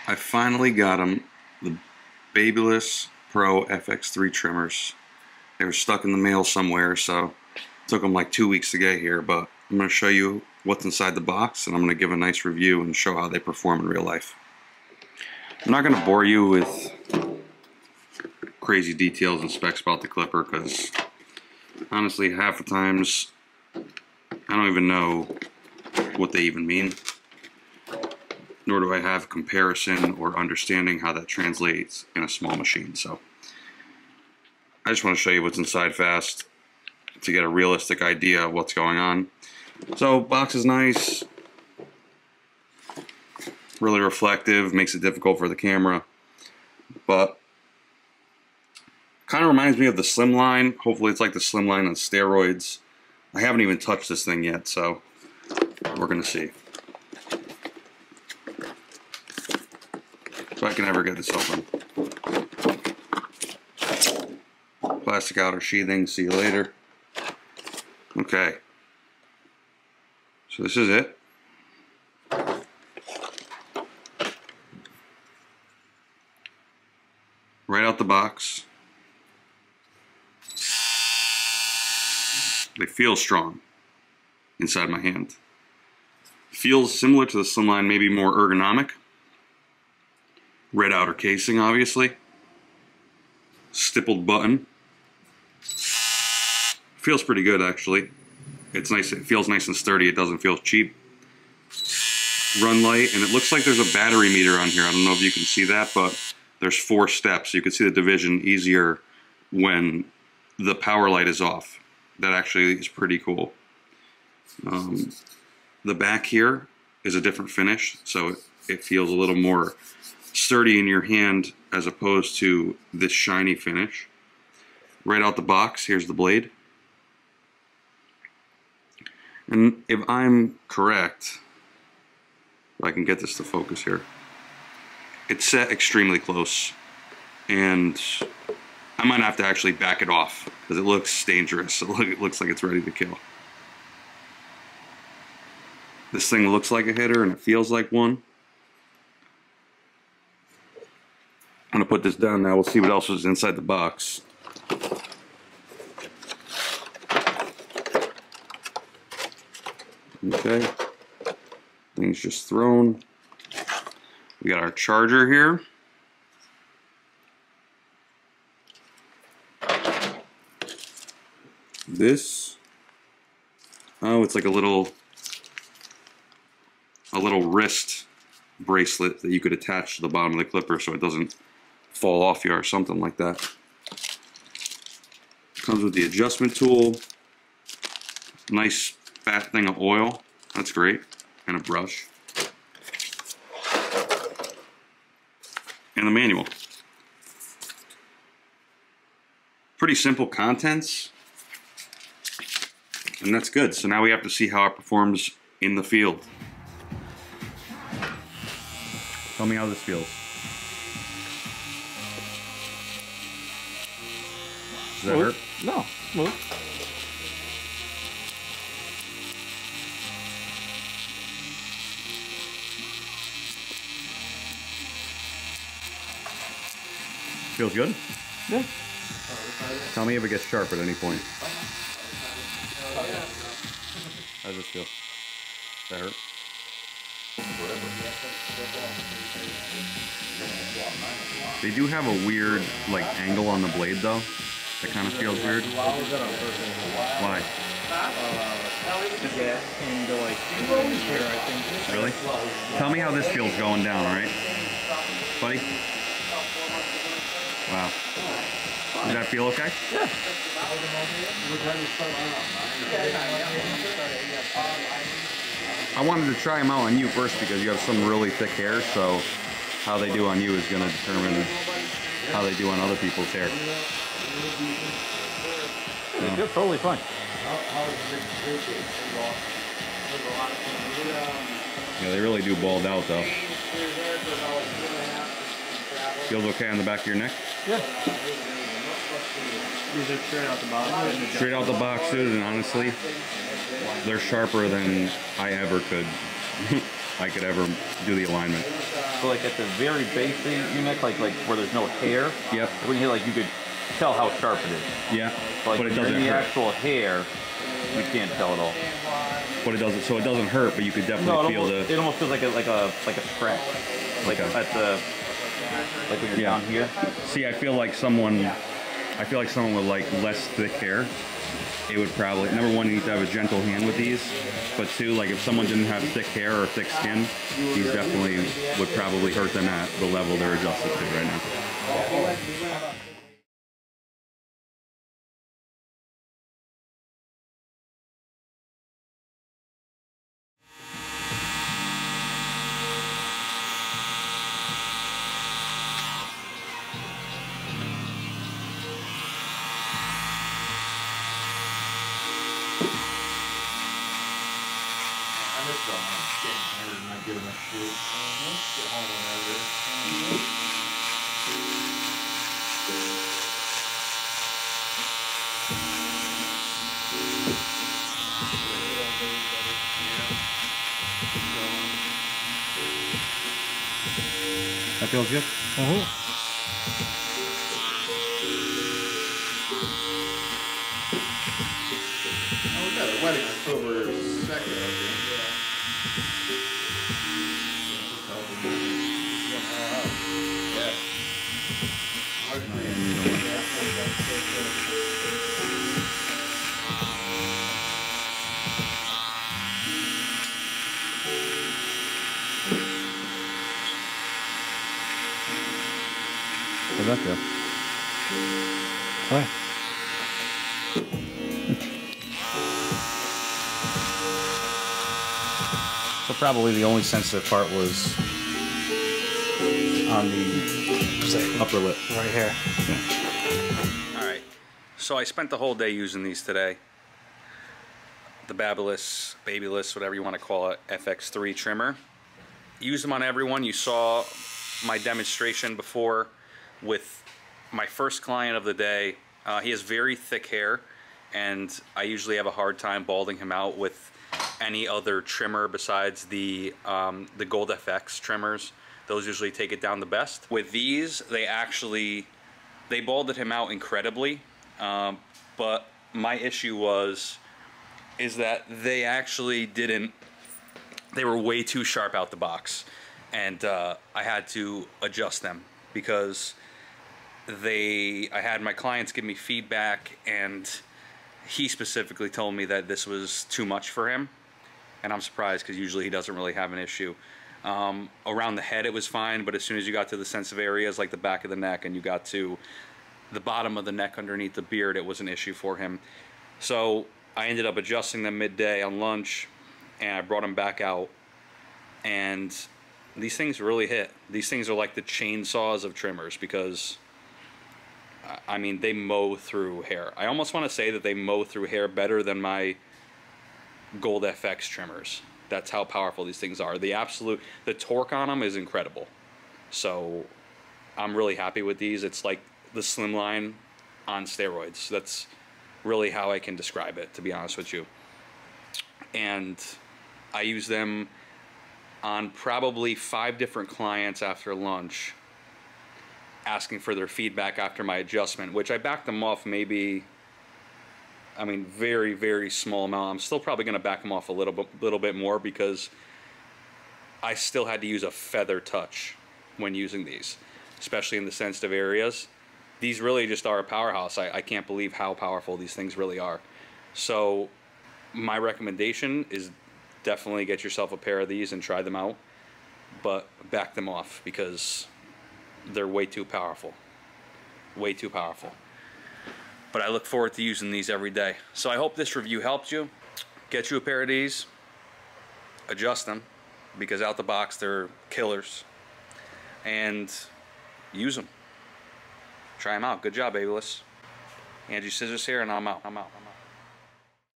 I finally got them, the Babyliss FX3 trimmers. They were stuck in the mail somewhere, so it took them like 2 weeks to get here, but I'm going to show you what's inside the box, and I'm going to give a nice review and show how they perform in real life. I'm not going to bore you with crazy details and specs about the clipper, because honestly, half the times, I don't even know what they even mean, nor do I have comparison or understanding how that translates in a small machine. So I just want to show you what's inside fast to get a realistic idea of what's going on. So box is nice, really reflective, makes it difficult for the camera, but kind of reminds me of the Slimline. Hopefully it's like the Slimline on steroids. I haven't even touched this thing yet, so we're gonna see. If I can ever get this open. Plastic outer sheathing, see you later. Okay. So this is it. Right out the box. They feel strong inside my hand. Feels similar to the Slimline, maybe more ergonomic. Red outer casing, obviously. Stippled button. Feels pretty good, actually. It's nice. It feels nice and sturdy. It doesn't feel cheap. Run light, and it looks like there's a battery meter on here. I don't know if you can see that, but there's 4 steps. You can see the division easier when the power light is off. That actually is pretty cool. The back here is a different finish, so it feels a little more sturdy in your hand as opposed to this shiny finish. Right out the box, here's the blade. And if I'm correct, if I can get this to focus here, it's set extremely close, and I might have to actually back it off because it looks dangerous. It looks like it's ready to kill. This thing looks like a hitter and it feels like one. I'm gonna put this down now. We'll see what else is inside the box. Okay, things just thrown. We got our charger here. This, oh, it's like a little wrist bracelet that you could attach to the bottom of the clipper so it doesn't fall off you or something like that. Comes with the adjustment tool, nice fat thing of oil, that's great, and a brush, and the manual. Pretty simple contents, and that's good. So now we have to see how it performs in the field. Tell me how this feels. Does that hurt? No, smooth. Feels good? Yeah. Tell me if it gets sharp at any point. How does this feel? Does that hurt? They do have a weird, like, angle on the blade, though. That kind of feels weird. Why? Really? Tell me how this feels going down, alright? Buddy? Wow. Does that feel okay? Yeah. I wanted to try them out on you first because you have some really thick hair, so how they do on you is going to determine how they do on other people's hair. Yeah. They're totally fine. Yeah, they really do bald out though. Feels okay on the back of your neck? Yeah. These are straight out the box. Straight out the box, dude, and honestly, they're sharper than I ever could. I could ever do the alignment. So like at the very base of your neck, like where there's no hair. Yep. When you hit, like you could tell how sharp it is. Yeah. But, like, but it doesn't in the hurt. actual hair, you can't tell at all. But it doesn't. So it doesn't hurt, but you could definitely feel it almost feels like a scratch, like Okay. at the when you're down here. See, I feel like someone with like less thick hair, it would probably, number one, you need to have a gentle hand with these, but two, like if someone didn't have thick hair or thick skin, these definitely would probably hurt them at the level they're adjusted to right now. That feels good? Oh, we got a wedding October 2nd. How's that feel? Fine. So probably the only sensitive part was on the upper lip. Right here. Yeah. All right. So I spent the whole day using these today. The Babyliss, whatever you want to call it, FX3 trimmer. Use them on everyone. You saw my demonstration before with my first client of the day. He has very thick hair, and I usually have a hard time balding him out with any other trimmer besides the Gold FX trimmers. Those usually take it down the best. With these, they balded him out incredibly, but my issue is that they actually didn't. They were way too sharp out the box, and I had to adjust them because I had my clients give me feedback, and he specifically told me that this was too much for him, and I'm surprised because usually he doesn't really have an issue. Around the head it was fine, but as soon as you got to the sensitive areas like the back of the neck and you got to the bottom of the neck underneath the beard, it was an issue for him. So I ended up adjusting them midday on lunch, and I brought them back out, and these things really hit. These things are like the chainsaws of trimmers because I mean, they mow through hair. I almost want to say that they mow through hair better than my Gold FX trimmers. That's how powerful these things are. The torque on them is incredible. So I'm really happy with these. It's like the Slimline on steroids. That's really how I can describe it, to be honest with you. And I use them on probably 5 different clients after lunch, asking for their feedback after my adjustment, which I backed them off maybe, I mean, very, very small amount. I'm still probably going to back them off a little bit more because I still had to use a feather touch when using these, especially in the sensitive areas. These really just are a powerhouse. I can't believe how powerful these things really are. So my recommendation is definitely get yourself a pair of these and try them out, but back them off because they're way too powerful. Way too powerful. But I look forward to using these every day. So I hope this review helped you. Get you a pair of these, adjust them, because out the box they're killers, and use them. Try them out. Good job, Babyliss. Angie Scissors here, and I'm out.